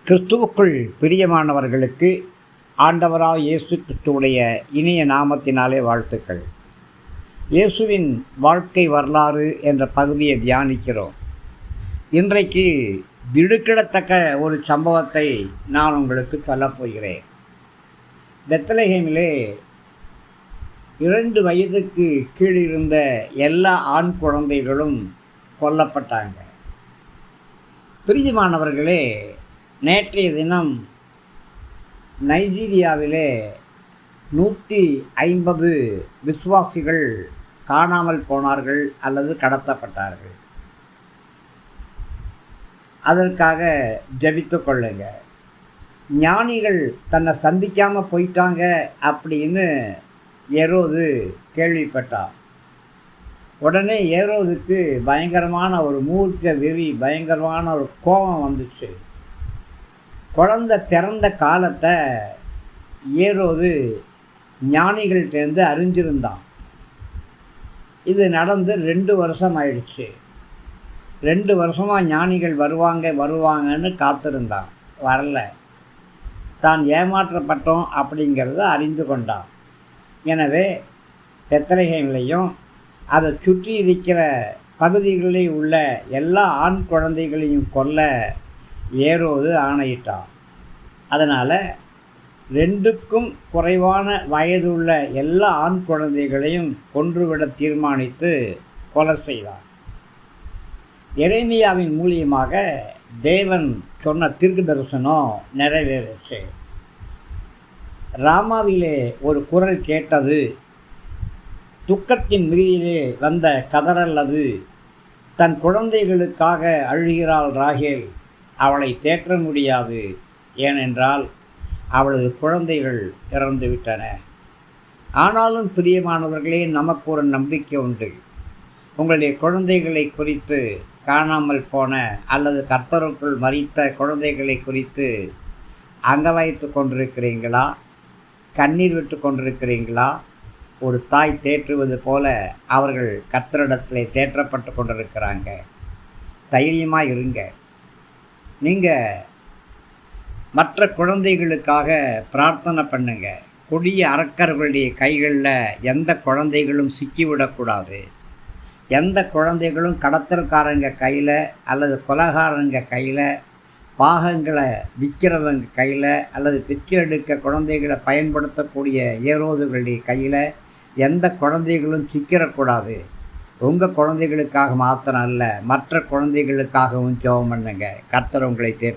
கிறிஸ்துவுக்குள் பிரியமானவர்களுக்கு ஆண்டவராக இயேசு கிறிஸ்துவுடைய இனிய நாமத்தினாலே வாழ்த்துக்கள். இயேசுவின் வாழ்க்கை வரலாறு என்ற பகுதியை தியானிக்கிறோம். இன்றைக்கு திடுக்கிடத்தக்க ஒரு சம்பவத்தை நான் உங்களுக்கு சொல்லப்போகிறேன். பெத்லகேமிலே 2 வயதுக்கு கீழிருந்த எல்லா ஆண் குழந்தைகளும் கொல்லப்பட்டாங்க. பிரியமானவர்களே, நேற்றைய தினம் நைஜீரியாவிலே 150 விசுவாசிகள் காணாமல் போனார்கள் அல்லது கடத்தப்பட்டார்கள். அதற்காக ஜெபித்து கொள்ளுங்க. ஞானிகள் தன்னை சந்திக்காமல் போயிட்டாங்க அப்படின்னு ஏரோது கேள்விப்பட்டார். உடனே ஏரோதுக்கு பயங்கரமான ஒரு மூர்க்க வெறி, பயங்கரமான ஒரு கோபம் வந்துச்சு. குழந்தை பிறந்த காலத்தை ஏரோது ஞானிகள்கிட்டேருந்து அறிஞ்சிருந்தான். இது நடந்து 2 வருஷம் ஆயிடுச்சு. 2 வருஷமாக ஞானிகள் வருவாங்கன்னு காத்திருந்தான். வரல. தான் ஏமாற்றப்பட்டோம் அப்படிங்கிறத அறிந்து கொண்டான். எனவே பெத்லகேமிலையும் அதை சுற்றி இருக்கிற பகுதிகளில் உள்ள எல்லா ஆண் குழந்தைகளையும் கொல்ல ஏரோது ஆணையிட்டான். அதனால் 2க்கும் குறைவான வயதுள்ள எல்லா ஆண் குழந்தைகளையும் கொன்றுவிட தீர்மானித்து கொலை செய்தார். எரேமியாவின் மூலியமாக தேவன் சொன்ன தீர்க்க தரிசனம் நிறைவேறுச்சு. ராமாவிலே ஒரு குரல் கேட்டது, துக்கத்தின் மீதிலே வந்த கதறல் அது. தன் குழந்தைகளுக்காக அழுகிறாள் ராகேல், அவளை தேற்ற முடியாது, ஏனென்றால் அவளது குழந்தைகள் இறந்துவிட்டன. ஆனாலும் பிரியமானவர்களே, நமக்கு ஒரு நம்பிக்கை உண்டு. உங்களுடைய குழந்தைகளை குறித்து, காணாமல் போன அல்லது கர்த்தருக்குள் மரித்த குழந்தைகளை குறித்து அங்கலாய்த்து கொண்டிருக்கிறீங்களா? கண்ணீர் விட்டு கொண்டிருக்கிறீங்களா? ஒரு தாய் தேற்றுவது போல அவர்கள் கர்த்தரிடத்தில் தேற்றப்பட்டு கொண்டிருக்கிறாங்க. தைரியமாக இருங்க. நீங்கள் மற்ற குழந்தைகளுக்காக பிரார்த்தனை பண்ணுங்க. கொடிய அரக்கர்களுடைய கைகளில் எந்த குழந்தைகளும் சிக்கிவிடக்கூடாது. எந்த குழந்தைகளும் கடத்தல்காரங்க கையில் அல்லது கொலைகாரங்க கையில், பாகங்களை விற்கிறவங்க கையில் அல்லது பிச்சை எடுக்க குழந்தைகளை பயன்படுத்தக்கூடிய ஏரோதுகளுடைய கையில் எந்த குழந்தைகளும் சிக்கிடக்கூடாது. உங்கள் குழந்தைகளுக்காக மாத்திரம் அல்ல, மற்ற குழந்தைகளுக்காகவும் ஜெபம் பண்ணுங்க. கர்த்தர் உங்களை தேற்றும்.